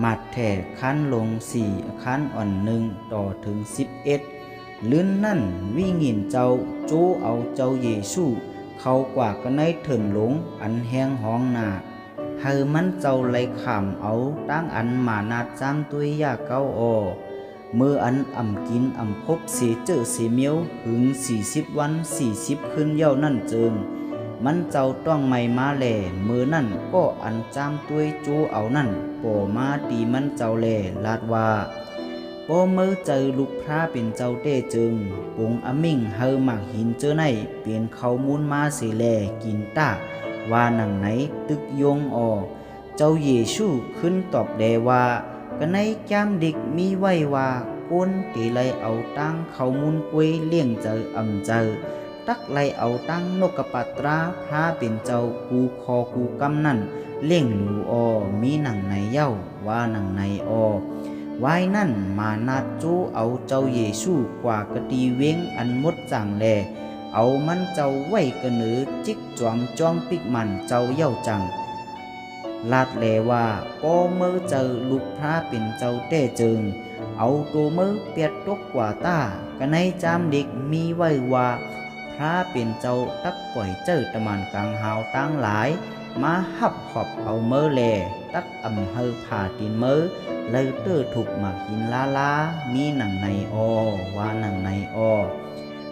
มัดแถ่ขั้นลง4ขั้นอ่อนหนึ่งต่อถึง11ลื่นนั่นวิ่งหินเจ้าโจเอาเจ้าเยซูเขากว่าก็ในเถินหลงอันแห้งห้องหนาเฮอมันเจ้าไล่ขามเอาตั้งอันมานาดจ้ำตัวยาเก้ามืออันกินพบเสียเจอเสียเมียวหึง40 วัน40 คืนเย้านั่นเจิงมันเจ้าต้องไม่มาแลมือนั่นก็อันจ้ำตัวยจูเอานั่นป่อมาตีมันเจ้าแลลาดว่าป่อมือเจอลูกพระเป็นเจ้าเต้เจิงปงมิ่งเฮอหมากหินเจอในเปลี่ยนเขามูลมาเสียแลกินตาว่าหนังไหนตึกยงเจ้าเยซูขึ้นตอบแดว่าก็ในจามเด็กมีไว้ว่าก้นตีไลเอาตั้งเขามุนกวยเลี้ยงเจอเจอตักไลเอาตั้งนกกระปัตราพระเป็นเจ้ากูคอกูกำนั่นเลี้ยงหลูมีหนังในเย้าว่าหนังในไว้นั่นมานาจูเอาเจ้าเยซูกว่ากะตีเว้งอันมดจังแลเอามันเจ้าไว้กระเนือจิกจวมจ้องปิกมันเจ้าเย้าจังลาดแลว่าป้อเมื่อเจอลูกพระเป็นเจ้าเต้เจิงเอาตัวมือเปียดตกกว่าตาก็ในจามเด็กมีไว้ว่าพระเป็นเจ้าตักปล่อยเจอตะมันกลางหาวตั้งหลายมาหับขอบเอาเมื่อแลตักเฮอผ่าตีนเมื่อเลยเตอถูกหมากหินลามีหนังในว่าหนังใน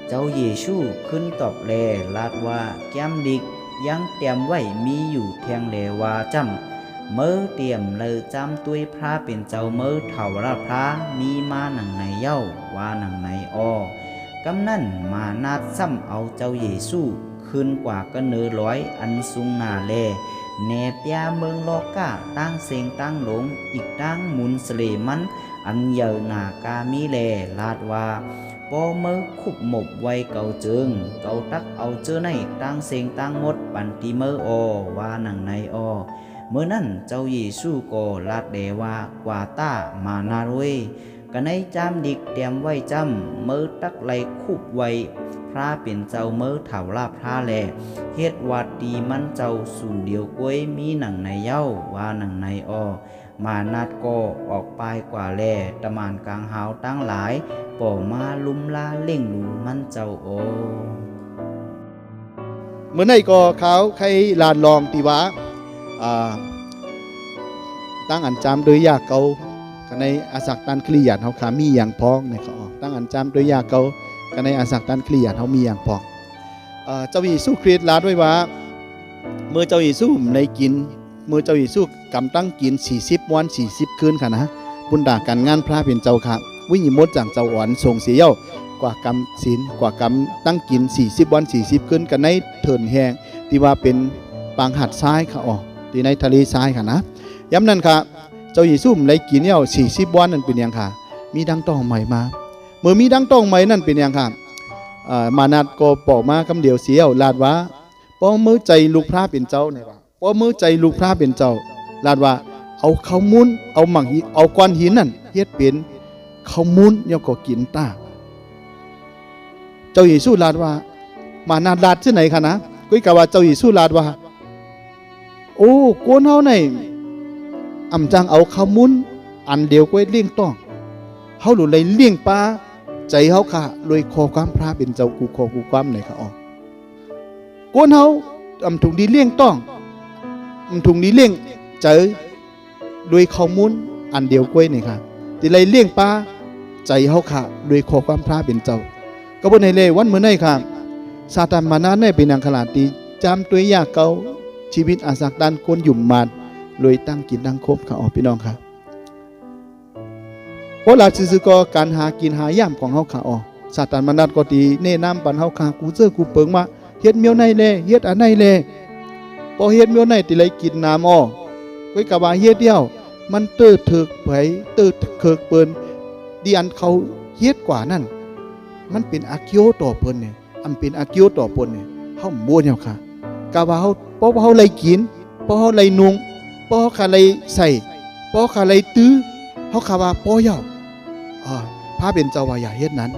เจ้าเยซูขึ้นตอบแลลาดว่าแก้มดิกยังเตรียมไว้มีอยู่เทียงแลว่าจำเมื่อเตรียมเลยจำตุยพระเป็นเจ้าเมื่อเถ่าราพระมีมาหนังในเย้าว่าหนังในกำนั่นมานาดซ้ำเอาเจ้าเยซูขึ้นกว่าก็เนือร้อยอันสูงหนาแลแนบยาเมืองโลกาตั้งเซงตั้งหลงอีกตั้งมุนสเลมันอันเยอะหนากามีแลลาดว่าป้อเมื่อคุบหมบไว้เก่าเจิงเก่าตักเอาเจอในตั้งเซงตั้งมดปันติเมื่อว่าหนังในเมื่อนั้นเจ้าเยซูก็ลาดเดว่ากว่าตามานารุยก็ในจามดิกเตรียมไว้จำเมื่อตักไหลคุบไว้พระเป็นเจ้าเมื่อเถ่าลาพระแลเฮ็ดวัดดีมันเจ้าสูงเดียวกล้วยมีหนังในเย้าว่าหนังในมานาดก็ออกไปกว่าแลตะมานกลางหาวตั้งหลายป่อมาลุมลาเล่งหลูมันเจ้าเมื่อไหนก็เขาใครลานลองตีวะตั้งอันจามโดยยาเกากันในอาศักตันคลียาเขาขามีอย่างพ้องในเขาตั้งอันจามโดยยาเกากันในอาศักตันคลียาเขามีอย่างพ้องเจ้าเยซูคริสต์ลาด้วยว่าเมื่อเจ้าเยซูในกินเมื่อเจ้าเยซูกำตั้งกิน40 วัน40 คืนค่ะนะบุญดาการงานพระเป็นเจ้าค่ะวิญญมดจากเจ้าอ่อนทรงเสียเย้ากว่ากำศีลกว่ากำตั้งกิน40 วัน40 คืนกันในเถินแหงที่ว่าเป็นปางหัดซ้ายค่ะที่ในทะเลทรายค่ะนะย้ำนั่นค่ะเจ้าเยซูในกินเย้า40 วันนั่นเป็นอย่างค่ะมีดังต้องใหม่มาเมื่อมีดังต้องใหม่นั่นเป็นอย่างค่ะมานัดก็บอกมาคำเดียวเสียวลาดว่าป้อมือใจลูกพระเป็นเจ้าเนี่ยว่าป้อมือใจลูกพระเป็นเจ้าลาดว่าเอาข้าวมุนเอาหมังหินเอาก้อนหินนั่นเฮ็ดเป็นข้าวมุนเย้าก็กินตาเจ้าเยซูลาดว่ามานาดลาดที่ไหนคะนะกุ้ยกะว่าเจ้าเยซูลาดว่าโอ้โกนเฮาในจังเอาข้าวมุนอันเดียวก้อยเลี้ยงต้องเฮาหลุดเลยเลี้ยงปลาใจเฮาค่ะโดยขอความพระเป็นเจ้ากูขอกูความไหนค่ะโกนเฮาถุงดีเลี้ยงต้องถุงดีเลี้ยงใจโดยข้าวมุนอันเดียวก้อยนี่ค่ะที่เลยเลี้ยงปลาใจเฮาค่ะโดยขอความพระเป็นเจ้าก็บ่ได้เลยวันมื้อไหนค่ะซาตานมานาในเป็นอังคลาตีจามตัวยากเก่าชีวิตอาศักดันคนหยุ่มมานเลยตั้งกินตั้งคบค่ะพี่น้องค่ะเพราะหลักซื่อๆก็การหากินหายามของเฮาค่ะซาตานมานาก็ตีแนะนำปันเฮาค่ะกูเจอกูเปิงมาเฮ็ดเมียวในแลเฮ็ดอันในแลพอเฮ็ดเมียวในติเลยกินน้ำก้อยกะว่าเฮ็ดเดียวมันเติดถึกไผเติดเคิกเปิ้นดิอันเขาเฮ็ดกว่านั่นมันเป็นอากิโอต่อเพิ่นเนี่ยเป็นอากิโอต่อเพิ่นเนี่ยเฮาบ่เนี่ยค่ะกะว่าเฮาเพราะเฮาเลยกินเพราะเฮาเลยนุ่งเพราะเฮาคาเลยใส่เพราะคาเลยตื้อเฮาคาว่าเพราะเย้าพระเป็นเจ้าว่าอย่าเฮ็ดนั้น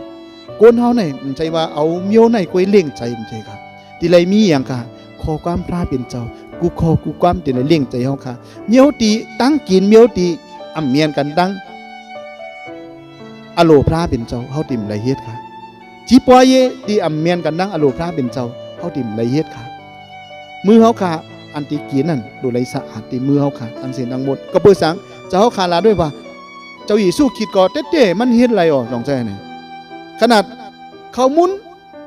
โกนเฮาเนี่ยมันใช่ว่าเอาเมียวในก้อยเลี้ยงใจมันใช่ค่ะที่เลยมีหยังค่ะขอความพระเป็นเจ้ากูขอกูความที่เลยเลี้ยงใจเฮาค่ะเมียวตีตั้งกินเมียวตี อำเมียนกันดังอโลพระเป็นเจ้าเฮาติ่มไรเฮ็ดค่ะจีปอยเยดีอำเมียนกันดังอโลพระเป็นเจ้าเฮาติ่มไรเฮ็ดค่ะมือเฮาค่ะอันติกีนั่นดูไรสะอาดติมือเฮาค่ะตั้งเสียงดังหมดก็เปิดสังจะเฮาคาลาด้วยว่าเจ้าหญิสู้คิดก่อเต้ๆมันเฮ็ดไรอ๋อสองใจนี่ขนาดเขามุน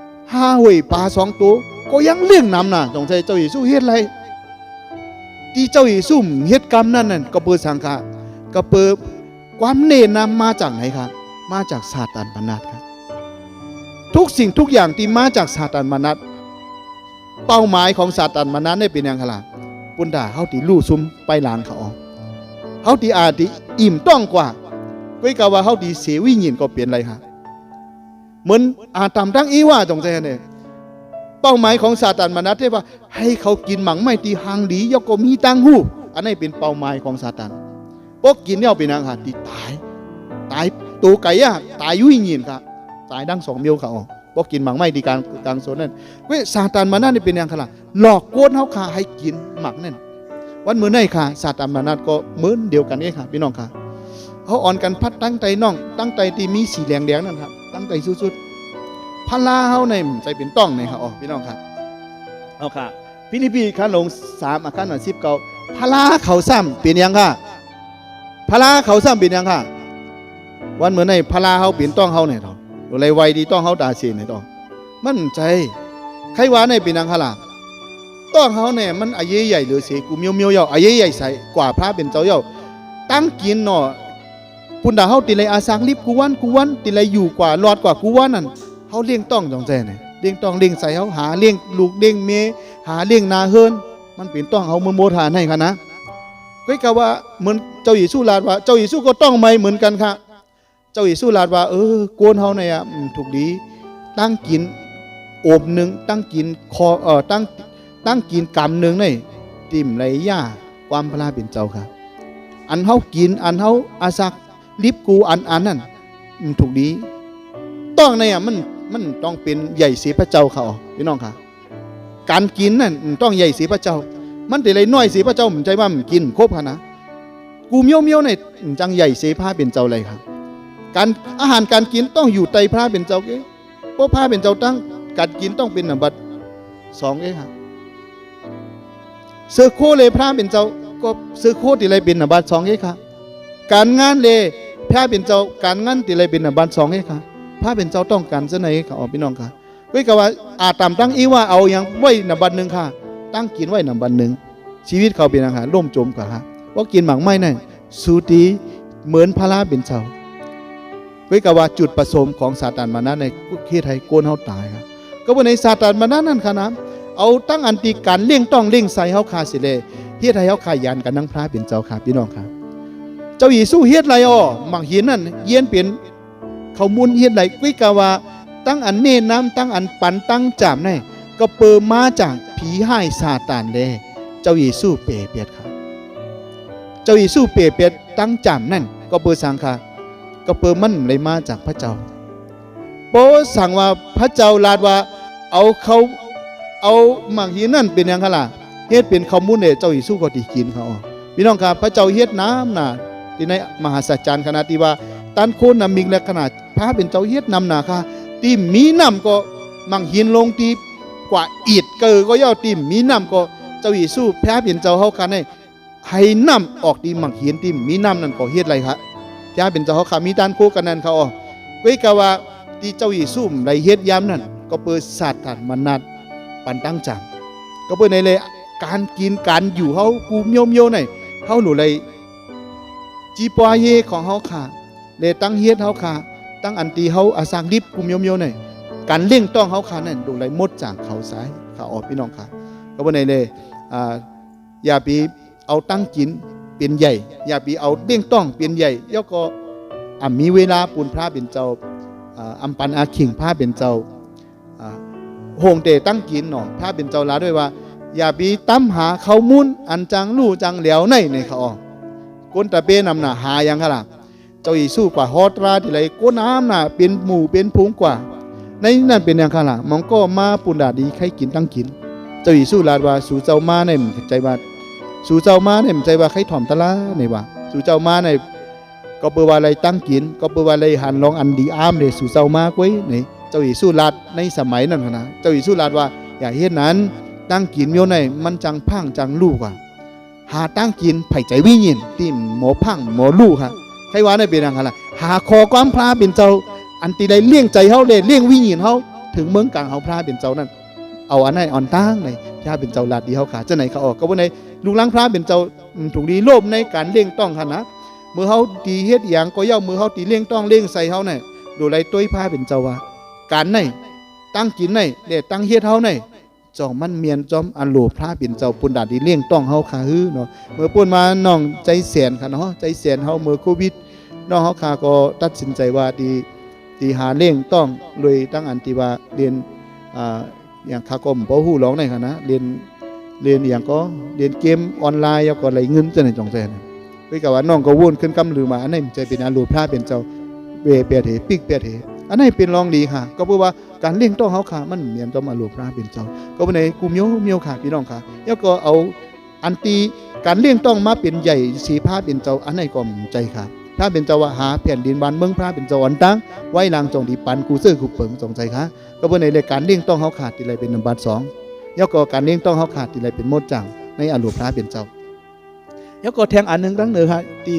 5หวยปลา2ตัวก็ยังเลี้ยงน้ำน่ะสองใจเจ้าหญิสู้เฮ็ดไรที่เจ้าหญิสู้เฮ็ดกรรมนั่นก็เปิดสังค่ะก็เปิดความเนรนำมาจากไหนครับมาจากซาตานมานัดครับทุกสิ่งทุกอย่างที่มาจากซาตานมานัดเป้าหมายของซาตานมานัดได้เป็นอย่างไรปุ่นด่าเฮาที่ลู่ซุมไปหลานเขาออกเฮาที่อาจที่อิ่มต้องกว่าก็กะว่าเฮาที่เสวิญญาณก็เปลี่ยนอะไรฮะเหมือนอาตามตั้งอีว่าจงใจเนี่ยเป้าหมายของซาตานมานัดที่ว่าให้เขากินหมังไม่ตีหางดียกก็มีตังหูอันนี้เป็นเป้าหมายของซาตานพวกกินเนี่ยเป็นอาหารที่ตายตัวไก่อะตายยุ่ยยินครับตายดัง2 เมียวเขาพวกกินหมังไม่ดีกลางโซนนั่นเว้ยซาตานมานัดนี่เป็นอย่างไรหลอกโกนเขาขาให้กินหมักนั่นวันมื้อไหนค่ะซาตานมานัดก็เหมือนเดียวกันนี่ค่ะพี่น้องค่ะเขาอ่อนกันพัดตั้งใจน้องตั้งใจที่มีสีแดงนั่นครับตั้งใจสุดๆพลาเขาในใจเป็นต้องในค่ะพี่น้องค่ะเอาค่ะพินิพีขันลง3อาคารหน่อย19พลาเขาซ้ำเป็นยังค่ะพลาเขาซ้ำเป็นยังค่ะวันเหมือนในพลาเขาเป็นต้องเขาเนี่ยทออะไรไวดีต้องเขาตาเสียเนี่ยทอมั่นใจใครว่าในเป็นยังค่ะล่ะต้องเขาเนี่ยมันอายุใหญ่หรือเสียกูเมียวเยาอายุใหญ่ใส่กว่าพระเป็นเจ้าเยาตั้งกินเนาะปุ่นด่าเขาติเลยอาสังลิบกูวันติเลยอยู่กว่ารอดกว่ากูวันนั่นเขาเลี้ยงต้องจงใจเนี่ยเลี้ยงต้องเลี้ยงใส่เขาหาเลี้ยงลูกเลี้ยงเมียหาเลี้ยงนาเฮินมันเป็นต้องเขาโมทานให้ค่ะนะก็กะว่าเหมือนเจ้าหญิงสู้ลาดว่าเจ้าหญิงสู้ก็ต้องไม่เหมือนกันค่ะเจ้าหญิงสู้ลาดว่าโกนเฮาเนี่ยถูกดีตั้งกินโอบหนึ่งตั้งกินคอตั้งกินกำหนึ่งนี่ติ่มไรย่าความพลาเป็นเจ้าค่ะอันเฮากินอันเฮาอาศักลิบกูอันนั่นถูกดีต้องเนี่ยมันต้องเป็นใหญ่เสียพระเจ้าเขาพี่น้องค่ะการกินนั่นต้องใหญ่เสียพระเจ้ามันแต่ไรน้อยเสียพระเจ้าผมใจว่ามันกินครบค่ะนะกูเมียวเนี่ยจังใหญ่เสียพระเป็นเจ้าเลยครับการอาหารการกินต้องอยู่ใต้พระเป็นเจ้าเก้เพราะพระเป็นเจ้าตั้งการกินต้องเป็นอันดับ2เก้ครับเสือโคเลยพระเป็นเจ้าก็เสือโคติเลยเป็นอันดับ2เก้ครับการงานเลยพระเป็นเจ้าการงานติเลยเป็นอันดับ2เก้ครับพระเป็นเจ้าต้องการเสนอค่ะพี่น้องค่ะเว้ยกะว่าอาตามตั้งอีว่าเอาอย่างไว้อันดับ1ค่ะตั้งกินไว้อันดับ1ชีวิตเขาเป็นอาหารล่มจมกว่าฮะว่ากินหมังไม่นั่นสูตีเหมือนพระเป็นเจ้าเว้ยกะว่าจุดประสงค์ของซาตานมานะในประเทศไทยโกนเฮาตายครับก็ว่าในซาตานมานะนั่นค่ะนะเอาตั้งอันตีการเลี่ยงต้องเลี่ยงใส่เฮาคาสิเลยเฮ็ดให้เฮาขายันกันนั่งพระเป็นเจ้าค่ะพี่น้องครับเจ้าหญิงสู้เฮ็ดไรอ้อหมักหินนั่นเยียนเปลี่ยนเขามุนเฮ็ดไรเว้ยกะว่าตั้งอันเนน้ำตั้งอันปันตั้งจามในก็เปิดมาจากผีให้ซาตานเลยเจ้าหญิงสู้เปรเปียดครับเจ้าหญิงสู้เปรเปียดตั้งจามนั่นก็เปิดสังค่ะก็เปิดมันเลยมาจากพระเจ้าโปสั่งว่าพระเจ้าลาดว่าเอาหมักหินนั่นเป็นยังไงล่ะเฮ็ดเป็นข้าวมุนเนี่ยเจ้าหญิงสู้ก็ตีกินเขาพี่น้องครับพระเจ้าเฮ็ดน้ำน่ะที่ในมหาสัจจารย์ขนาดที่ว่าตันโคนนำมิงและขนาดพระเป็นเจ้าเฮ็ดน้ำน่ะค่ะที่มีน้ำก็หมักหินลงที่กว่าอิฐเกอก็ย่อติมมีน้ำก็เจ้าหญิงสู้พระเป็นเจ้าเฮาคันให้น้ำออกที่หมักหินที่มีน้ำนั่นก็เฮ็ดไรครับพระเป็นเจ้าเฮาค่ะมีด้านโคกันนั่นเขาเว้ยกะว่าที่เจ้าหญิงสู้ไรเฮ็ดยามนั่นก็เปิดศาสตร์ฐานมนัดปันตั้งจังก็เปิดในเลยการกินการอยู่เฮากูเมียวๆหน่อยเฮาหนูเลยจีปวาเยของเฮาค่ะเลยตั้งเฮ็ดเฮาค่ะตั้งอันตีเฮาอาสังดิบกูเมียวๆหน่อยการเล่งต้องเฮาค่ะนั่นดูเลยมดจางเขาซ้ายขาออกพี่น้องค่ะก็บ่ได้เลยอย่าไปเอาตั้งกินเป็นใหญ่อย่าไปเอาเล่งต้องเป็นใหญ่แล้วก็มีเวลาปูนพระเป็นเจ้าอัมปันอาขิงพระเป็นเจ้าโฮงเตตั้งกินหนอพระเป็นเจ้าลาด้วยว่าอย่าไปตั้มหาเขามุนอันจังลู่จังเหลียวในเขาออกก้นตะเป้นำหนาหายังค่ะล่ะเจ้าอีสู้กว่าฮอตราที่ไรก้นน้ำน่ะเป็นหมู่เป็นพุงกว่าในนั่นเป็นยังค่ะล่ะมองก็มาปุนดาดีใครกินตั้งกินเจ้าอีสู้ลาดว่าสู่เจ้ามาในใจว่าสู่เจ้ามาในใจว่าใครถ่อมตะลาในว่าสู่เจ้ามาใน ก็เปิดว่าอะไรตั้งกินก็เปิดว่าอะไรหันลองอันดีอามเดสู่เจ้ามากไว้นี่เจ้าเยซูลาดในสมัยนั้นนะเจ้าเยซูลาดว่าอย่าเฮ็ดนั้นตั้งกินเมียวในมันจังพังจังลูกอ่ะหาตั้งกินไผ่ใจวิญญาณที่หมอพังหมอลูกครับใครว่าได้เป็นอย่างไรหาคอความพระเป็นเจ้าอันตีได้เลี้ยงใจเฮาเลยเลี้ยงวิญญาณเฮาถึงเมืองกลางเฮาพระเป็นเจ้านั่นเอาอันนั้นอ่อนตั้งเลยพระเป็นเจ้าลาดดีเฮาขาจะไหนเขาออกก็ว่าในลูกหลานพระเป็นเจ้าถูกดีโลภในการเลี้ยงต้องขนาดเมื่อเฮาตีเฮ็ดอย่างก็ย่อมือเฮาตีเลี้ยงต้องเลี้ยงใส่เฮาเนี่ยดูไรตัวพระเป็นเจ้าว่าการไหนตั้งกินไหนเด็ดตั้งเฮ็ดเฮาไหนจอมมันเมียนจอมอันโลพระเป็นเจ้าปุ่นดาดีเลี้ยงต้องเฮาขาฮื้อเนาะเมื่อปุ่นมาน้องใจแสนค่ะเนาะใจแสนเฮาเมื่อโควิดน้องเฮาขาก็ตัดสินใจว่าดีหาเลี้ยงต้องเลยตั้งอันที่ว่าเรียนอย่างคาก็บ่ฮู้ร้องได้ค่ะนะเรียนอย่างก็เรียนเกมออนไลน์แล้วก็ไหลเงินจังได๋จงแซ่นะคือกับว่าน้องก็วนขึ้นกำลือมาอันนี้ใจเป็นอันโลพระเป็นเจ้าเปียเถปิกเปียเถอันนี้เป็นรองดีค่ะก็เพราะว่าการเลี้ยงต้องเฮาค่ะมันเหมือนกับมาหลวงพระเป็นเจ้าก็ในกูเมียวค่ะพี่น้องค่ะแล้วก็เอาอันตีการเลี้ยงต้องมาเป็นใหญ่สีพระเป็นเจ้าอันนี้ก็ใจค่ะพระเป็นเจ้าว่าหาแผ่นดินบ้านเมืองพระเป็นเจ้าอันตั้งไว้ลางจงดีปันกูซื้อกูเปิงจงใจค่ะก็ในรายการเลี้ยงต้องเฮาขาดที่ไรเป็นบัตร2แล้วก็การเลี้ยงต้องเฮาขาดที่ไรเป็นมดจังในอันหลวงพระเป็นเจ้าแล้วก็แทงอันนึงตั้งเนื้อค่ะตี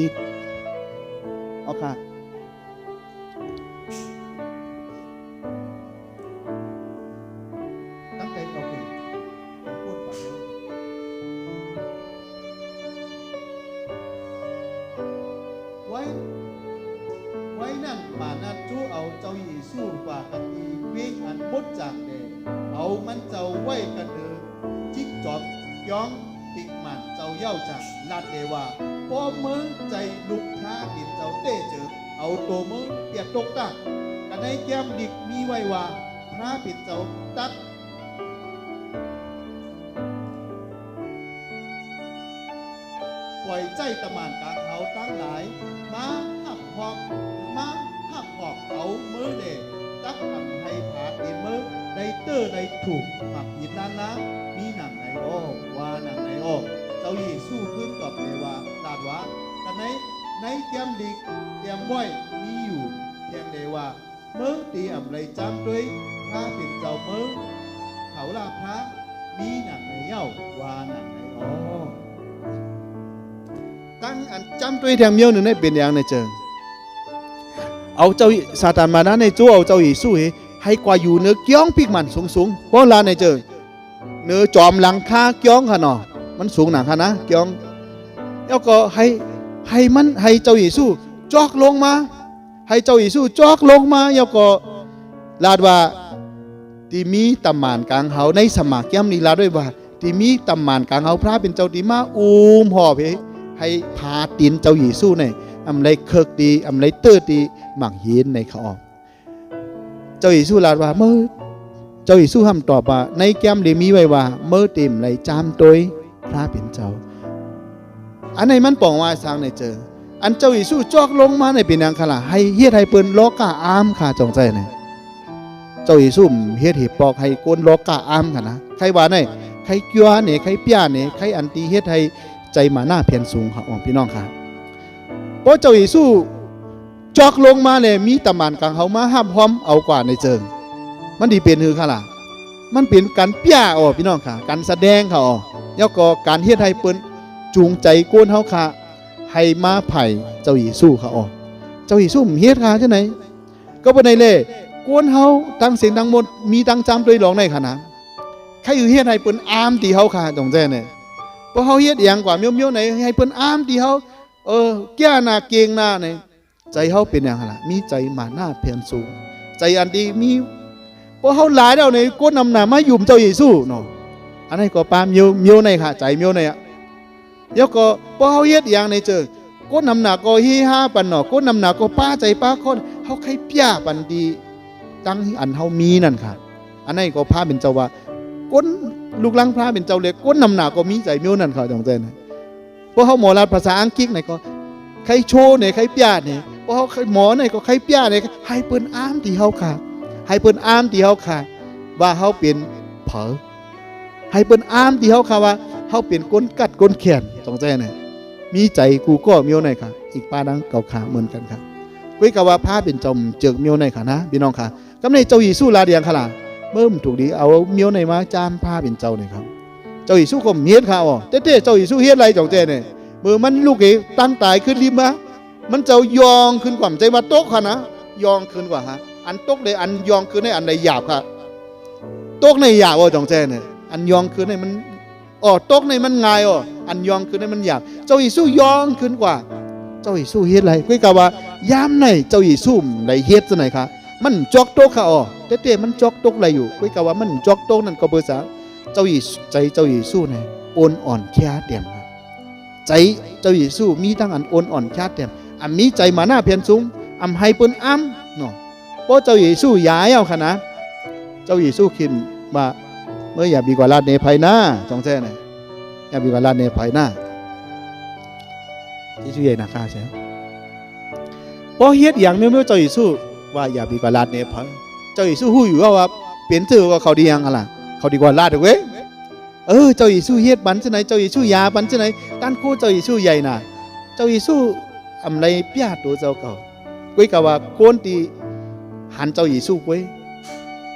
เอาค่ะไว้นั่นมานัดจู้เอาเจ้าเยซูกว่ากันดีเวงอันมดจากเดเอามันเจ้าไว้กันเดินจิกจอบย้องปิกมันเจ้าเย้าจากลาดเดว่าพอเมืองใจลุกท้าดินเจ้าเต้เจอเอาตัวเมืองเปียกตกตักกันในแก้มดิกมีไว้ว่าพระปิดเจ้าตัดปล่อยใจตะมานกลางเขาตั้งหลายมาหับหอกมาหับหอกเอามือเด็ตักทำให้ผาดินมือได้เตอร์ได้ถูกหมักหินนั้นนะมีหนังไหนอ้อว่าหนังไหนอ้อเจ้าเยซูขึ้นตอบเลยว่าตาดว่ากันในเตรียมดิกเตรียมไว้มีอยู่เพียงเดว่าเมืองตีอ่ำไรจำด้วยพระเป็นเจ้าเมืองเขาลาพระมีหนังไหนเย้าว่าหนังไหนอ้อตั้งอันจำตัวแทงเมียวหนึ่งได้เป็นอย่างในเจิงเอาเจ้าซาตานมานะในจู้เอาเจ้าเยซูให้กว่าอยู่เนื้อเกี้ยงพิกมันสูงเพราะลาในเจิงเนื้อจอมหลังคาเกี้ยงค่ะเนาะมันสูงหนักค่ะนะเกี้ยงแล้วก็ให้มันให้เจ้าเยซูจอกลงมาให้เจ้าเยซูจอกลงมาแล้วก็ลาดว่าที่มีตำมานกลางเฮาในสมัครแก้มนี้ลาด้วยว่าที่มีตำมานกลางเฮาพระเป็นเจ้าที่มาหอบให้พาตีนเจ้าเยซูเนี่ยอำไรเคิกดีอำไรเตอร์ดีหมักหินในเขาออกเจ้าเยซูลาดว่าเมื่อเจ้าเยซูห้ามตอบว่าในแก้มเลยมีไว้ว่าเมื่อเต็มไรจามโดยพระเป็นเจ้าอันไหนมันป่องว่าสร้างในเจออันเจ้าเยซูจอกลงมาในเป็นนางขลาให้เฮ็ดให้เปิ้นโลกาอามค่ะจงใจเนี่ยเจ้าเยซูเฮ็ดให้ปอกให้โกนโลกาอามค่ะนะใครว่าไหนใครเกลือเนี่ยใครเปียเนี่ยใครอันตีเฮ็ดให้ใจมาหน้าเพียนสูงค่ะพี่น้องค่ะเพราะเจ้าเยซูจอกลงมาเนี่ยมีตำมานกลางเขามาห้ามพร้อมเอากว่าในเจิงมันดีเป็นคือค่ะล่ะมันเป็นการเปียพี่น้องค่ะการแสดงค่ะแล้วก็การเฮ็ดให้เปิ้นจูงใจโกนเฮาค่ะให้มาไผ่เจ้าเยซูค่ะเจ้าเยซูเฮ็ดค่ะจังไหนก็บ่ได้เลยโกนเฮาตั้งเสียงดังหมดมีตั้งจำด้วยร้องได้ค่ะนะใครอยู่เฮ็ดให้เปิ้นอามตีเฮาค่ะตรงแท้เนี่ยเพราะเฮาเฮ็ดอย่างกว่าเมียวๆไหนให้เพิ่นอามที่เฮาแก่หน้าเก่งหน้าไหนใจเฮาเป็นอย่างล่ะมีใจมาหน้าเพียนสูงใจอันดีมีเพราะเฮาหลายแล้วในก้นนำหน้ามายุ่มเจ้าเยซูเนาะอันนี้ก็ปามเมียวในค่ะใจเมียวในอ่ะแล้วก็เพราะเฮาเฮ็ดอย่างในเจอก้นนำหน้าก็ฮีฮาปันเนาะก้นนำหน้าก็ป้าใจป้าคนเฮาใครเปียปันดีตั้งอันเฮามีนั่นค่ะอันนี้ก็พาเป็นเจ้าว่าก้นลูกหลังพระเป็นเจ้าเล็กก้นนำหนาก็มีใจเมียวนั่นเขาจังเจนเพราะเขาหมอรัดภาษาอังกฤษเนี่ยก็ใครโชว์เนี่ยใครเปียเนี่ยเพราะเขาหมอเนี่ยก็ใครเปียเนี่ยให้เปิ้นอ้ามที่เขาค่ะให้เปิ้นอ้ามที่เขาค่ะว่าเขาเป็นเผอให้เปิ้นอ้ามที่เขาค่ะว่าเขาเป็นก้นกัดก้นแขนจังเจนเนี่ยมีใจกูก็เมียวไหนค่ะ อีกป้าดังเก่าขาเหมือนกันครับกุ้ยกะว่าพาเป็นจมเจิกเมียวในค่ะนะพี่น้องค่ะกำในเจ้าอีสู้ลาเดียงค่ะล่ะเบิ่มถูกดีเอาเมียวในมาจามพาเป็นเจ้านี่ครับเจ้าอีสู้ก็เมียดค่ะอ๋อเต้ๆเจ้าอีสู้เฮ็ดไรจ่องเจ้เนี่ยมือมันลูกเอตั้งตายขึ้นริมมามันเจ้ายองขึ้นกว่าใจมาโต๊ะค่ะนะยองขึ้นกว่าฮะอันโต๊ะในอันยองขึ้นในอันใดหยาบค่ะโต๊ะในหยาบอ๋อจ่องเจ้เนี่ยอันยองขึ้นในมันอ๋อโต๊ะในมันง่ายอ๋ออันยองขึ้นในมันหยาบเจ้าอีสู้ยองขึ้นกว่าเจ้าอีสู้เฮ็ดไรกุ้ยกะว่ายามในเจ้าอีสู้ในเฮ็ดซะไหนคะมันจอกโต๊ะค่ะอ๋อเต้ๆมันจอกโต๊ะอะไรอยู่กุ้ยกะว่ามันจอกโต๊ะนั่นก็เบอร์สาเจ้าอีใจเจ้าอีสู้เนี่ยโอนอ่อนแค่เดียมใจเจ้าอีสู้มีทั้งอันโอนอ่อนแค่เดียมอันมีใจมาหน้าเพียนสูงอันให้เปิ้นอ้ำเนาะเพราะเจ้าอีสู้ย้ายเอาค่ะนะเจ้าอีสู้คิดว่าเมื่ออย่าบีกว่าลาดเนภัยหน้าจองแท้เนี่ยอย่าบีกว่าลาดเนภัยหน้าที่ชื่อใหญ่นาคาใช่ไหมพอเฮ็ดอย่างเมื่อเจ้าอีสู้ว่าอย่าบีกว่าลาดเนภัยเจ้าอีสู้หู้อยู่ว่าเปลี่ยนชื่อว่าเขาดียังอะไรเขาดีกว่าลาดเว้ยเจ้าอีสู้เฮ็ดบันจะไหนเจ้าอีสู้ยาบันจะไหนตั้นคู่เจ้าอีสู้ใหญ่น่ะเจ้าอีสู้อำไรเปียตัวเจ้าเก่ากุ้ยกะว่าโคนตีหันเจ้าอีสู้กุ้ย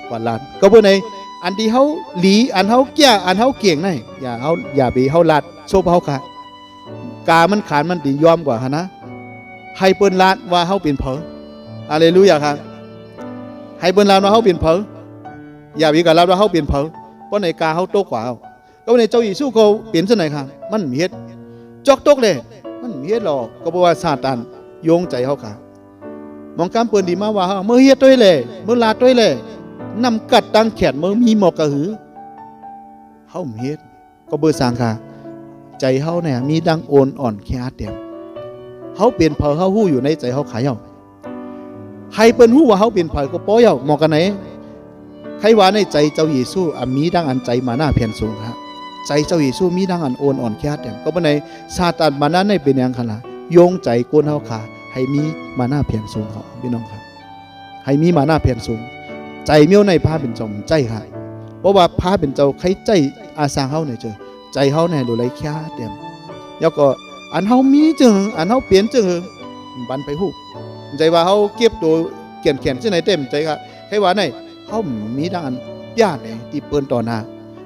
กว่าลาดก็เพื่อในอันที่เขาหลีอันเขาแก่อันเขาเก่งไงอย่าไปเขาลาดโซบเขาค่ะกามันขานมันตียอมกว่านะให้เปิ้นลาดว่าเขาเป็นเผออะไรรู้อย่าครับให้เปิ้นลาดว่าเขาเป็นเผออย่าไปกับลาดว่าเขาเป็นเผอเพราะในกาเขาโตกว่าก็ในเจ้าอีสู้เขาเปลี่ยนซะไหนครับมันเฮ็ดจอกตกเลยมันเฮ็ดหรอกก็บอกว่าซาตานโยงใจเขาค่ะมองกำเปิ้นดีมาว่าเมื่อเฮ็ดด้วยเลยเมื่อลาดด้วยเลยนำกัดตั้งแขนเมื่อมีหมอกกระหือเขาเฮ็ดก็เบอร์สางค่ะใจเขาเนี่ยมีดังโอนอ่อนแค่เดียวเขาเปลี่ยนเผาเขาหู้อยู่ในใจเขาขายเอาใครเปิ้นหู้ว่าเขาเปลี่ยนเผาก็ป้อยเอาหมอกกันไหนใครว่าในใจเจ้าเยซูมีดังอันใจมาหน้าเพียนสูงครับใจเจ้าเยซูมีดังอันโอนอ่อนแค่เดียวก็บ่ในซาตานมานั้นในเป็นอย่างขนาดโยงใจโกนเฮาขาให้มีมาหน้าเพียนสูงครับพี่น้องครับให้มีมาหน้าเพียนสูงใจเมียวในพาเป็นจอมใจค่ะเพราะว่าพาเป็นเจ้าใครใจอาสาเฮาเนี่ยเจอใจเฮาเนี่ยดูไรแค่เดียวแล้วก็อันเฮามีจึงอันเฮาเปลี่ยนจึงบันไปฮู้ใจว่าเฮาเก็บตัวเขียนที่ไหนเต็มใจค่ะใครว่าไหนเฮามีดังอันญาติเนี่ยที่เปิ้นต่อหน้า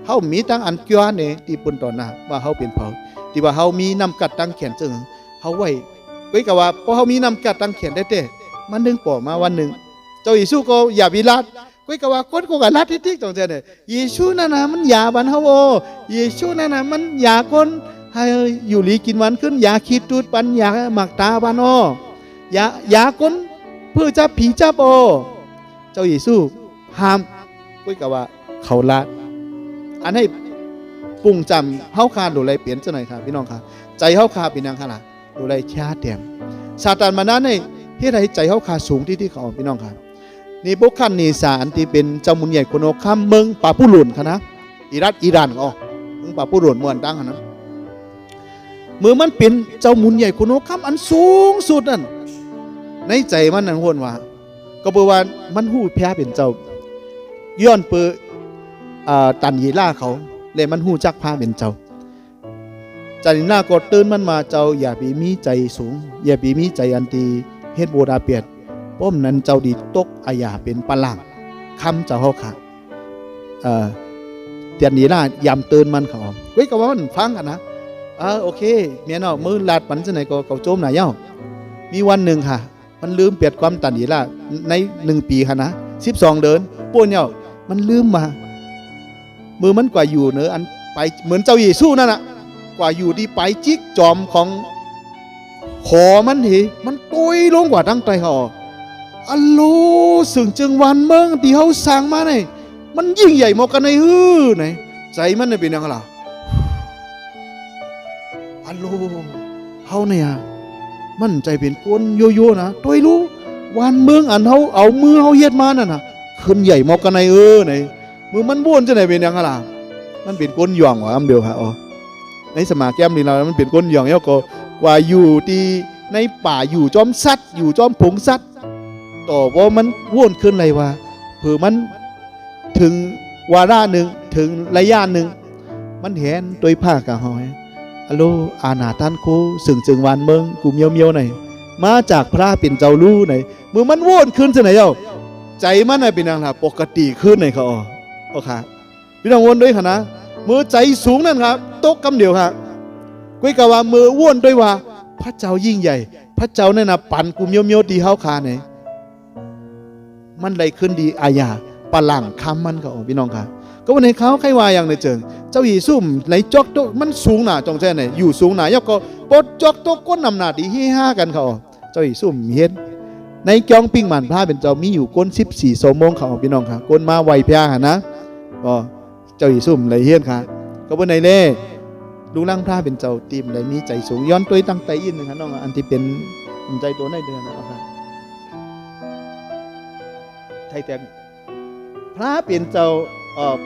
เฮามีดังอันเกียวเนี่ยที่เปิ้นต่อหน้าว่าเฮาเป็นเผาที่ว่าเฮามีนำกัดตั้งแขนจึงเฮาไว้ไว้ก็ว่าพอเฮามีนำกัดตั้งแขนได้เต้มันนึงป่อมาวันนึงเจ้าเยซูก็อย่าวิลาดกุ้ยกะว่าคนก็กะลัดทิกๆตรงเจ้าเนี่ยเยซูนั่นน่ะมันยาบันเฮาโอเยซูนั่นน่ะมันยาคนให้อยู่หลีกินวันขึ้นยาคิดตูดปันยาหมักตาบันอ้อยาคนเพื่อจับผีจับโอเจ้าเยซูห้ามกุ้ยกะว่าเขาละอันให้ปรุงจำเฮาคาดูแลเปลี่ยนจังไหนครับพี่น้องครับใจเฮาคาเป็นยังค่ะล่ะดูแลชาเต็มซาตานมานั้นให้เฮ็ดให้ใจเฮาคาสูงที่เขาพี่น้องครับนี่บุคคลนี่สารที่เป็นเจ้ามุนใหญ่คนโอคัมเมืองป่าผู้หลุนค่ะนะอิรันอ๋อเมืองป่าผู้หลุนมวนตั้งนะเมื่อมันเป็นเจ้ามุนใหญ่คนโอคัมอันสูงสุดนั่นในใจมันนั่นโหนว่าก็เปว่ามันหู้แพ้เป็นเจ้าย้อนเปือตันยีล่าเขาเลยมันหู้จักพาเป็นเจ้าจันยีล่าก็ตื่นมันมาเจ้าอย่าไปมีใจสูงอย่าไปมีใจอันตีเฮ็ดโบราเปียดป้อมนั้นเจ้าดีตกอาญาเป็นปลังคำเจ้าเขาขาเตียนนี้ล่ะยำเตือนมันเขาเว้ยก็ว่ามันฟังกันนะโอเคเมียเนาะมือลาดปันจะไหนก็เขาโจมหน่ายเย้ามีวันหนึ่งค่ะมันลืมเปียดความตันนี้ล่ะใน1 ปีค่ะนะ12 เดือนป้วนเย้ามันลืมมามือมันกว่าอยู่เนอะอันไปเหมือนเจ้าเยซูนั่นน่ะกว่าอยู่ที่ไปจิกจอมของขอมันเหมันตุยลงกว่าตั้งใจเขาอัลโลสึงจึงวันเมืองที่เขาสร้างมาเนี่ยมันยิ่งใหญ่มากกันในไหนใจมันเนี่ยเป็นยังไงล่ะอัลโลเขาเนี่ยมันใจเป็นคนโยโย่นะตัวรู้วันเมืองอันเขาเอามือเขาเฮ็ดมานั่นน่ะขึ้นใหญ่มากกันในไหนมือมันบ้วนจะไหนเป็นยังไงล่ะมันเป็นก้นหย่องวะอันเดียวค่ะในสมาแก้มนี่เรามันเป็นก้นหย่องแล้วก็กว่าอยู่ที่ในป่าอยู่จอมสัตว์อยู่จอมผงสัตว์ต่อว่ามันว่นขึ้นเลยว่าเผื่อมันถึงวาระหนึ่งถึงระยะหนึ่งมันเห็นตัวผ้ากะหอย อโลอาณาท่านโคสึงจึงวันเมืองกูเมียวเมียวไหนมาจากพระเป็นเจ้าลู่ไหนมือมันวนขึ้นที่ไหนเจ้าใจมันน่ะเป็นอย่างไรปกติขึ้นไหนเขาโอเคพี่น้องวนด้วยค่ะนะมือใจสูงนั่นครับตกกำเดียวครับกุ้ยกะว่ามือวนด้วยว่าพระเจ้ายิ่งใหญ่พระเจ้าเนี่ยนะปั่นกูเมียวเมียวดีเฮาคาไหนมันได้ขึ้นดีอาญาปะหลังคำมันเขาพี่น้องค่ะก็วันนี้เขาใครว่าอย่างในเจิงเจ้าหยีซุ่มในจอกโตมันสูงหนาจงแจ้ไหนอยู่สูงหนายกก็ปดจอกโตก้นนำหนาดีฮีห้ากันเขาเจ้าหยีซุ่มเห็นในกองปิ้งหมันผ้าเป็นเจ้ามีอยู่ก้น14 ชั่วโมงเขาพี่น้องค่ะก้นมาไวเพียหนะก็เจ้าหยีซุ่มเลยเฮียนค่ะก็วันไหนเล่ลุงล่างผ้าเป็นเจ้าตีมเลยมีใจสูงย้อนตัวตั้งใจอินนะครับน้องอันที่เป็นใจตัวในเดือนนะครับไทยแต่พระเป็นเจ้า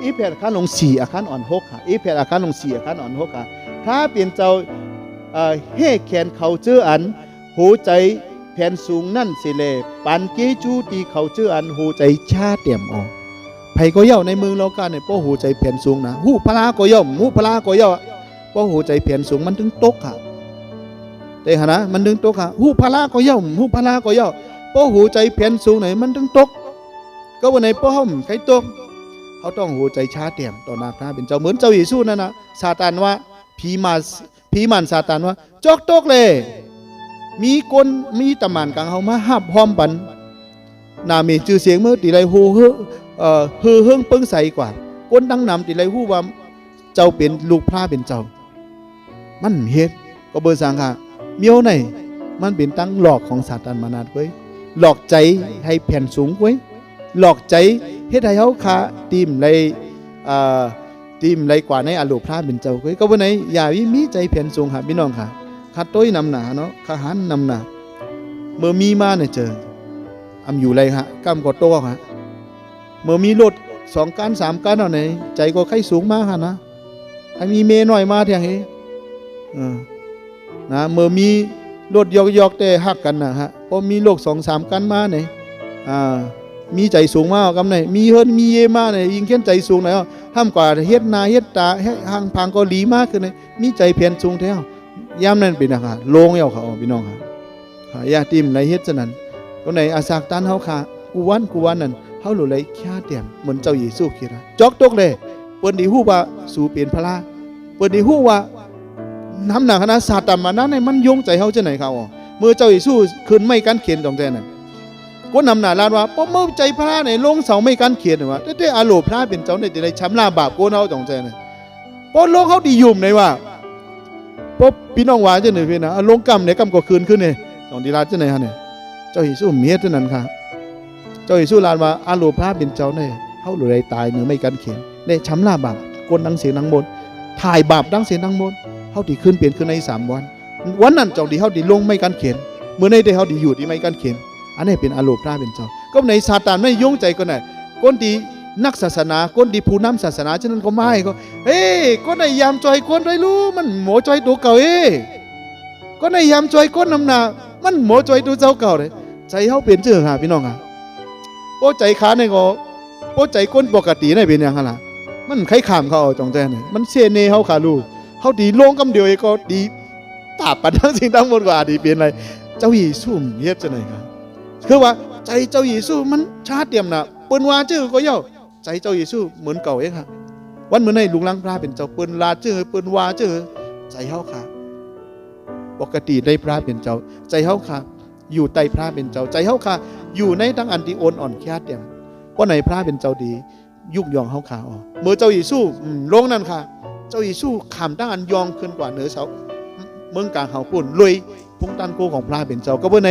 อีเพรอาคารลง4อาคารอ่อน6ค่ะอีเพรอาคารลง4อาคารอ่อน6ค่ะพระเป็นเจ้าเฮแขนเขาเจออันหูใจแผ่นสูงนั่นสิเลปันเกจูตีเขาเจออันหูใจชาเตี่ยมออกไผก็เย่าในเมืองเรากันเนี่ยป้อหูใจแผ่นสูงนะหูพลาก็เย่าหูพลาก็เย่าป้อหูใจแผ่นสูงมันถึงตกค่ะแต่หนะมันถึงตกค่ะหูพลาก็เย่าหูพลาก็เย่าป้อหูใจแผ่นสูงไหนมันถึงตกก็วันไหนป้อห่มใครตกเขาต้องหูใจชาเตี่ยมต่อหน้าพระเป็นเจ้าเหมือนเจ้าเยซูนั่นนะซาตานว่าผีมันซาตานว่าจอกตกเลยมีคนมีตะหมานกลางเฮามาหับพร้อมปันนามีชื่อเสียงเมื่อตีไรฮูเฮืองเปิ้งใสกว่าคนดังนำตีไรฮูว่าเจ้าเป็นลูกพระเป็นเจ้ามันเฮ็ดก็เบอร์สังค่ะเมียวไหนมันเป็นตั้งหลอกของซาตานมานานเว้ยหลอกใจให้แผ่นสูงเว้ยหลอกใจเฮ็ดให้เฮาขาตีมไรกว่าในอโลพระเป็นเจ้าเว้ยก็บ่ไหนอย่ามีใจแผ่นสูงค่ะพี่น้องค่ะขัดต้อยนำหนาเนาะขหันนำหนาเมื่อมีมาเนี่ยเจออำอยู่ไรฮะกำกดโตฮะเมื่อมีรถ2 การ 3 การเอาไหนใจก็ไข้สูงมากฮะนะใครมีเมหน่อยมาเทียงเฮนะเมื่อมีรถยอกแต่หักกันนะฮะพอมีโลก2 3 การมาเนี่ยมีใจสูงมากกำไหนมีเฮิรนมีเยมาเนี่ยยิงเขียนใจสูงไหนห้ามกว่าเฮ็ดนาเฮ็ดตาห่างพังก็หลีมากขึ้นเลยมีใจเพียรสูงแท้ย่ำนั่นเป็นนะคะโลงเย่าเขาพี่น้องค่ะยาติมไรเฮ็ดซะนั้นตรงไหนอาสากตันเฮาค่ะกูวันนั่นเฮาหลุเลยแค่เตียมเหมือนเจ้าหยีสู้คิดจอกตกเลยเปิ้นดีฮู้ว่าสู่เป็นพระเปิ้นดีฮู้ว่าน้ำหนักคณะศาสตร์ตามมานั้นมันยงใจเฮาจังไหนเขาเมื่อเจ้าหยีสู้ขึ้นไม่กันเขียนตรงใจนั่นก็นำหน้าลานว่าป้อเมื่อใจพระในลงเสาไม่กันเขียนว่าแต่อาโลพระเป็นเจ้าในแต่ในช้ำลาบาปโกนเฮาตรงใจนั่นป้อโลกเฮาดียุ่มในว่าป๊บพี่น้องว่าจะเหนื่อยพี่นะลงกำเนี่ยกำก็คืนขึ้นเนี่ยสองดีลาจะไหนฮะเนี่ยเจ้าหิสู้เมียเท่านั้นค่ะเจ้าหิสู้ลานว่าอาโลพระเป็นเจ้าเนี่ยเขาหลุดไรตายเนื้อไม่กันเขียนเนี่ยช้ำลาบาปกวนดังเสียงดังบนถ่ายบาปดังเสียงดังบนเขาดีขึ้นเปลี่ยนขึ้นใน3 วันนั้นเจ้าดีเขาดีลงไม่กันเขียนเมื่อในได้เขาดีอยู่ที่ไม่กันเขียนอันนี้เป็นอาโลพระเป็นเจ้าก็ในซาตานไม่ยุ่งใจก็ไหนคนดีนักศาสนาคนดีผู้นำศาสนาฉะนั้นก็ไม่ก็เฮ้คนไหนยามจอยคนไรรู้มันหมอจอยตัวเก่าคนไหนยามจอยคนนำหนามันหมอจอยตัวเจ้าเก่าเลยใจเขาเปลี่ยนเจอค่ะพี่น้องค่ะโป้ใจขาในก็โป้ใจคนปกติในเป็นอย่างไรมันใครขามเขาจองแจ้เนี่ยมันเสียเนเขาขาลูเขาดีลงกำเดียวก็ดีตาปัดทั้งสิ่งทั้งหมดกว่าดีเปลี่ยนอะไรเจ้าหยีสู้เย็บจะไหนครับคือว่าใจเจ้าหยีสู้มันชาเตรียมนะเปิ้นว่าชื่อก็เย่าใจเจ้าเยซูเหมือนเก่าเองค่ะวันเหมือนในลุงลังพระเป็นเจ้าเปิ้นลาชื่อเปิ้นว่าชื่อใจเฮาค่ะปกติได้พระเป็นเจ้าใจเฮาค่ะอยู่ใต้พระเป็นเจ้าใจเฮาค่ะอยู่ในทั้งอันที่โอนอ่อนแค่เตียงเพราะในพระเป็นเจ้าดียุกยองเฮาค่ะเมื่อเจ้าเยซูลงนั่นค่ะเจ้าเยซูขำตั้งอันยองขึ้นกว่าเหนือเสาเมืองกลางเฮาปุ่นลุยพุ่งตันโกของพระเป็นเจ้าก็เมื่อไหน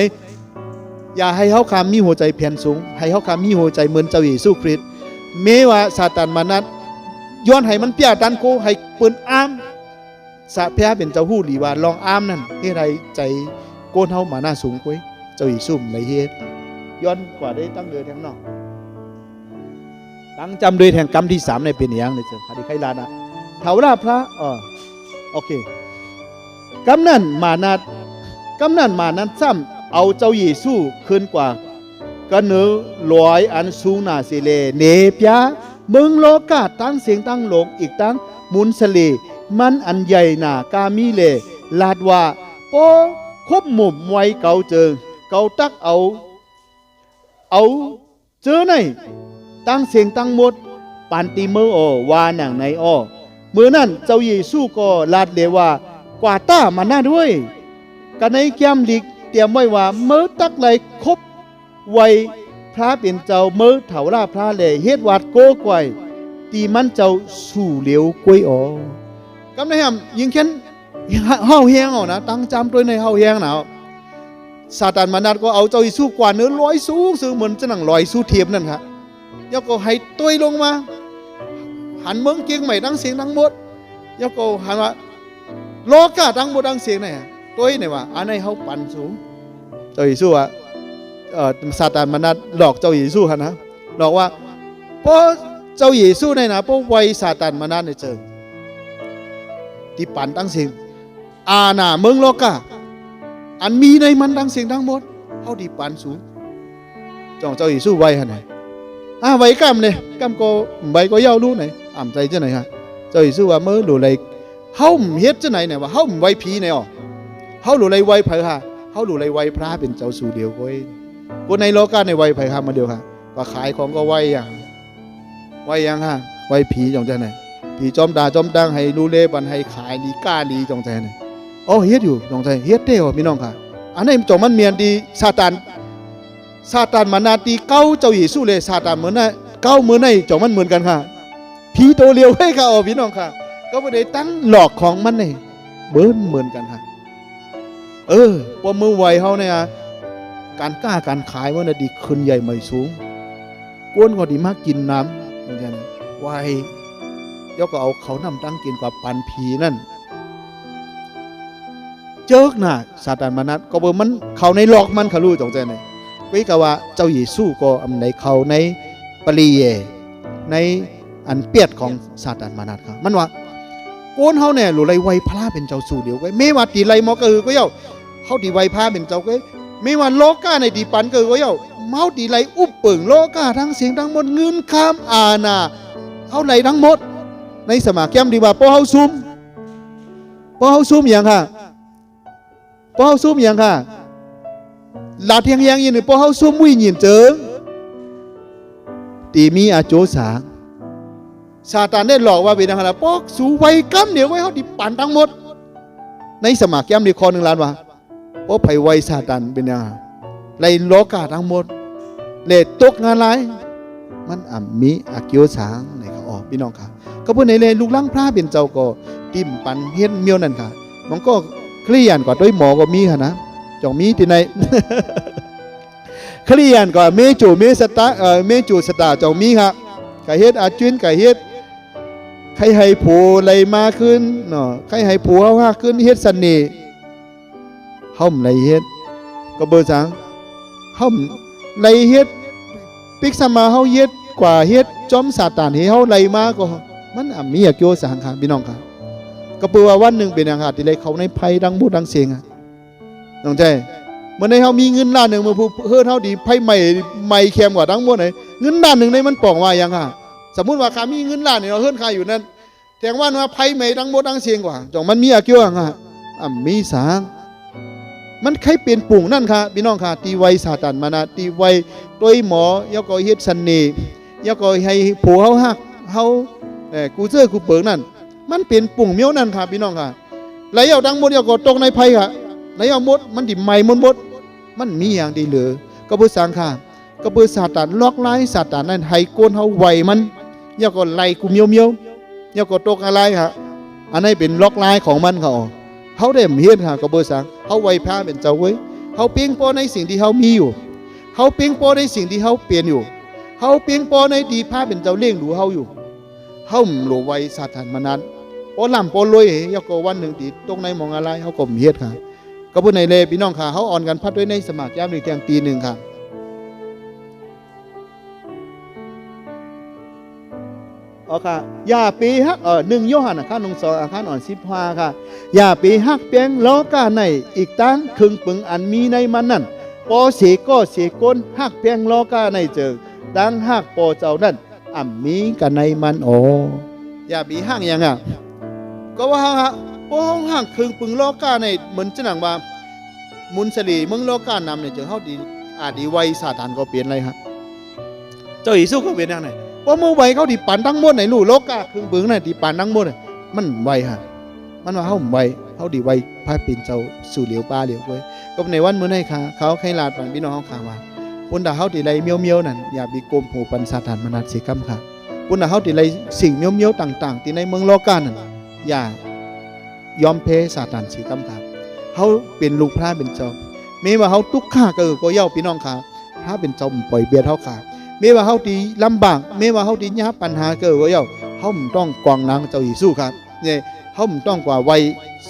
อย่าให้เฮาค่ะมีหัวใจแผ่นสูงให้เฮาค่ะมีหัวใจเหมือนเจ้าเยซูคริสต์เมว่าซาตานมานัดย้อนให้มันเปียดันโกให้เปิ้นอ้ามสะแพ้เป็นเจ้าฮู้หลีว่าลองอ้ามนั่นเฮ็ดให้ใจโกนเฮามาหน้าสูงกว่าเจ้าอีซุ่มในเฮ็ดย้อนกว่าได้ตั้งเดือแทงนอกตั้งจำโดยแทงกรรมที่3ในเป็นอย่างในเจ้าคดีไคลานะเถาราพระโอเคกำนั้นมานัดซ้ำเอาเจ้าเยซูขึ้นกว่าก็เนื้อลอยอันสูงหนาสิเลเนปยาเมืองโลกาตั้งเสียงตั้งโลกอีกตั้งมุนสเล มันอันใหญ่หนากามีเลลาดว่าปอคบหมุมไว้เกาเจอเกาตักเอาเจอในตั้งเสียงตั้งหมดปานตีเมื่อว่าหนังในเมื่อนั้นเจ้าเยซูก็ลาดเลว่ากว่าต้ามาหน้าด้วยกันในแก้มลิกเตรียมไว้ว่าเมื่อตักไหลคบไว้พระเป็นเจ้าเมื่อเถาล่าพระเลยเฮ็ดวัดโก้กวยตีมันเจ้าสู่เหลียวกวยกำในหำยิงเข็นเฮาแหงนะตั้งจำตัวในเฮาแหงหนาวซาตานมานัดก็เอาเจ้าเยซูกว่าเนื้อร้อยสูงเหมือนจะหนังลอยสู้เทียมนั่นครับยกก็ให้ตัวลงมาหันเมืองเกียงใหม่ดังเสียงดังหมดยกก็หันว่าโลกาดังหมดดังเสียงไหนตัวไหนว่าอันไหนเฮาปั่นสูงเจ้าเยซูอ่ะซาตานมานัดหลอกเจ้าเยซูฮะนะหลอกว่าเพราะเจ้าเยซูในนะเพราะไวซาตานมานัดในเจอที่ปั่นดังเสียงน่ะเมืองโลกาอันมีในมันดังเสียงดังหมดเฮาดีปั่นสูงจ้องเจ้าเยซูไวฮะไหนไว้กำเนี่ยกำก็ใบก็เย้ารู้ไหนใจเจ้าไหนฮะเจ้าเยซูว่าเมื่อหลุดเลยเฮาเฮ็ดเจ้าไหนเนี่ยว่าเฮาไว้ผีเนี่ยเฮาหลุดเลยไว้ไผฮะเฮาหลุดเลยไว้พระเป็นเจ้าสู่เดียวก้อยคนในโลกาในไว้ไผฮะมาเดียวค่ะก็ขายของก็ไว้ยังฮะไว้ผีจ้องเจ้าไหนผีจอมด่าจอมดังให้รู้เล่บันให้ขายดีกล้าดีจ้องเจ้าไหนเฮ็ดอยู่จ้องเจ้าเฮ็ดเด้อพี่น้องค่ะอันนี้จ้องมันเมียนดีซาตานมานาตีเก้าเจ้าเยซูเลยซาตานเหมือนน่ะเก้าเหมือนในจ่องมันเหมือนกันค่ะผีตัวเลียวให้ค่ะพี่น้องค่ะก็ไม่ได้ตั้งหลอกของมันนี่เหมือนกันค่ะพอมือไวเขาเนี่ยการกล้าการขายมันดีขึ้นใหญ่ไม่สูงก้นก็ดีมากกินน้ำอย่างนั้นไวยกก็เอาเขานำตั้งกินกว่าปันผีนั่นเจิกน่ะซาตานมานัดก็มันเขาในหลอกมันเขารู้จ่องใจไหนวิกว่าเจ้าเยซูก็ในเขาในปรีเยในอันเปียดของซาตานมานัดครับมันว่าโกนเขาเนี่ยหลุดไรไวพระเป็นเจ้าสู่เดียวไว้ไม่ว่าตีไรมอก็ก็เย้าเขาตีไวพระเป็นเจ้าก็ไม่ว่าโลกาในตีปันก็เย้าเมาตีไรอุบเปิงโลกาทั้งเสียงทั้งหมดเงินข้ามนาเขาไหลทั้งหมดในสมัครแก้มดีว่าพอเขาซุ่มอย่างค่ะพอเขาซุ่มอย่างค่ะลาเทียงยังยินพอเขาซุ่มวิ่งยินเจอตีมีอาโจสาซาตานได้หลอกว่าเป็นอะไรพอกสู่ไวกัมเดี๋ยวไว้เขาดิปั่นทั้งหมดในสมัครแก้มดีคอ1 ล้านว่าเพราะไผไวซาตานเป็นยังไรโลกาทั้งหมดเลดตกงานไรมันมีอาเกียวสางในเขาพี่น้องค่ะก็เพื่อนในเลยลูกลังพระเป็นเจ้าก็ติ่มปั่นเฮ็ดเมียวนั่นค่ะมันก็เคลียนกว่าด้วยหมอก็มีค่ะนะจองมีที่ในเคลียนก็เมจูสตาจองมีครับไก่เฮ็ดอาจุนไก่เฮ็ดใครให้ผัวไหลมาขึ้นเนาะใครให้ผัวว่าขึ้นเฮ็ดเสน่ห์ห่มไหลเฮ็ดก็เบอร์สังห่มไหลเฮ็ดปิกสมาเฮาเฮ็ดกว่าเฮ็ดจอมซาตานให้เฮาไหลมาก็มันมีอยากโยสังค่ะพี่น้องค่ะก็เปื่อว่าวันหนึ่งเป็นอย่างหาที่ไรเขาในภัยดังบูดังเสียงอ่ะน้องใจเมื่อในเขามีเงินล้านหนึ่งมาพูดเฮือเท่าดีไพ่ใหม่เข้มกว่าทั้งหมดไหนเงินล้านหนึ่งในมันป่องว่าอย่างค่ะสมมุติว่าขามีเงินล้านเนี่ยเราเฮือนใครอยู่นั่นแต่ว่าไพ่ใหม่ดังหมดดังเสียงกว่าจองมันมีอาเกี่ยวค่ะมีสางมันใครเปลี่ยนปุ่งนั่นค่ะพี่น้องค่ะตีไวซาตานมานะตีไวตัวหมอยกก็เฮ็ดสันเนยกก็ให้ผัวเขาหักเขากูเจอกูเปิงนั่นมันเป็นปุ่งเมี้ยวนั่นค่ะพี่น้องค่ะไหลเอาดังหมดยกก็ตกในไพ่ค่ะไหลเอาหมดมันดิใหม่หมดมันมีอย่างดีเหลือก็เพื่อสังค่ะก็เพื่อซาตานล็อกไล่ซาตานนั่นให้โกนเขาไหวมันยกก็ไหลกูเมี้ยวยกก็ตกอะไรค่ะอันนี้เป็นล็อกไล่ของมันเขาได้เฮียนค่ะก็เบอร์สังเขาไวพระเป็นเจ้าเว้ยเขาเพียงพอในสิ่งที่เขามีอยู่เขาเพียงพอในสิ่งที่เขาเปลี่ยนอยู่เขาเพียงพอในดีพระเป็นเจ้าเลี้ยงดูเขาอยู่เขาหลวไวซาตานมานานพอลำพอรวยยกก็วันหนึ่งตีตรงในมองอะไรเขาก็เฮียนค่ะก็พูดในเลพี่น้องค่ะเขาอ่อนกันพัดด้วยในสมัครย่ำหนึ่งเที่ยงตีหนึ่งค่ะค่ะอย่าปีฮัก1 โยฮันข้า2ข้าอ่อน15ค่ะอย่าปีฮักเปียงล้อกาในอีกตั้งครึ่งปึงอันมีในมันนั่นปอเสก็เสก้นฮักเปียงล้อกาในเจอดังฮักปอเจ้านั่นมีกันในมันอย่าปีฮักยัง ก็ว่าฮะพวกห่างคึงปึงโลกาในเหมือนจะหนังว่ามุนสลีเมืองโลกานำเนี่ยจึงเฮาดีอาจดีไวซาตานก็เปลี่ยนเลยครับเจ้าอิสุก็เป็นอย่างไหนเพราะเมื่อไวเขาดีปันทั้งหมดไหนรู้โลกาคึงปึงน่ะดีปันทั้งหมดมันไวฮะมันว่าเฮาไวเฮาดีไวพาเป็นเจ้าสู่เหลียวปลาเหลียวไว้ก็ในวันมื้อนี้ค่ะเขาให้ลาดปันพี่น้องเฮาค่ะว่าพุ่นดาเฮาดีไรเมียวๆนั่นอย่าบีกลมหูปันซาตานมนัสสิกรรมค่ะพุ่นดาเฮาดีไรสิ่งเมียวๆต่างๆที่ในเมืองโลกานั่นอย่ายอมแพ้ซาตานสิกรรมค่ะเฮาเป็นลูกพระเป็นเจ้าแม้ว่าเฮาทุกข์ข้าก็เย้าพี่น้องค่ะพระเป็นเจ้าปล่อยเบียดเฮาค่ะแม้ว่าเฮาดีลำบากแม้ว่าเฮาดียากปัญหาก็เย้าเฮาต้องกวางนางเจ้าเยซูครับเนี่ยเฮาต้องกว่าไว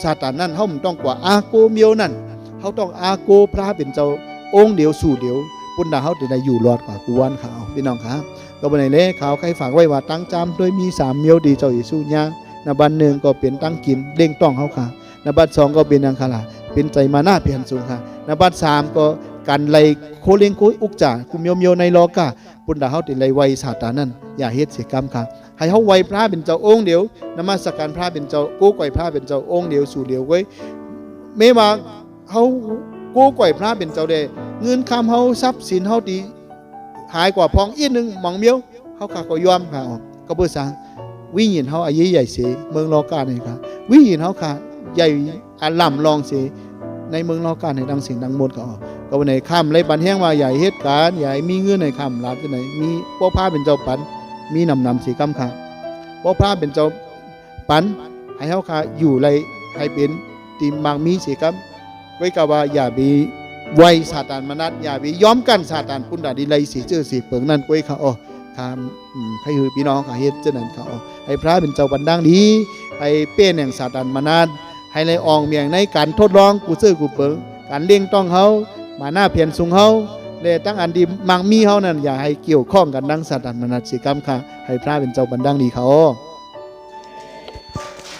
ซาตานนั่นเฮาต้องกว่าอาโกเมียวนั่นเฮาต้องอาโกพระเป็นเจ้าองค์เดียวสู่เดียวปุ่นดาเฮาได้อยู่รอดกว่ากวนเขาพี่น้องครับก็บ่ได้เลเขาใครฝากไว้ว่าตั้งจำโดยมี3เมียวดีเจ้าเยซูญาณบัด1ก็เป็นตั้งกินเด้งต้องเฮาค่ะณบัด2ก็เป็นอังคาราเป็นใจมานาเพียรสูงค่ะณบัด3ก็กันไลโคเลงโคอุกจ่ากุมเมียวในโลกาปุ่นดาเฮาได้ไลไวซาตานนั่นอย่าเฮ็ดเสียกรรมค่ะให้เฮาไวพระเป็นเจ้าองค์เดียวนมัสการพระเป็นเจ้ากู้ก่อยพระเป็นเจ้าองค์เดียวสู่เดียวไว้แม้ว่าเฮากู้ก่อยพระเป็นเจ้าได้เงินคำเฮาทรัพย์สินเฮาดีหายกว่าพองอีกนึงหมองเมียวเฮาก็ยอมค่ะก็บ่ซังวิญญาณเฮาอายุใหญ่เสเมืองโลกานี่ค่ะวิญญาณเฮาค่ะใหญ่อาล่ำรองเสในเมืองโลกาให้ดังสิ่งดังหมดก็ในค่ำเลยปันแห้งว่าใหญ่เหตุการณ์ใหญ่มีเงินในค่ำลาที่ไหนมีพ่อพระเป็นเจ้าปันมีนำสีกำค่ะพ่อพระเป็นเจ้าปันให้เฮาค่ะอยู่ไรให้เป็นทีมบางมีสีกำไว้กับว่าอย่าไปไวซาตานมนัสอย่าไปย้อมกันซาตานปุ่นดาดีไรสีเจอสีเปิงนั่นไว้ค่ะอ๋อคำให้คือพี่น้องค่ะเฮ็ดเจ้านั้นค่ะอ๋อให้พระเป็นเจ้าบันดังดีให้เป้นแห่งซาตานมนัสให้ในอองเมียงในการทดลองกูซื้อกูเปิงการเลี้ยงต้องเฮามาหน้าเพียรสูงเฮาเลยตั้งอันดีมังมีเฮานั่นอย่าให้เกี่ยวข้องกันดังซาตานมนัสสิกรรมค่ะให้พระเป็นเจ้าบันดังดีเขา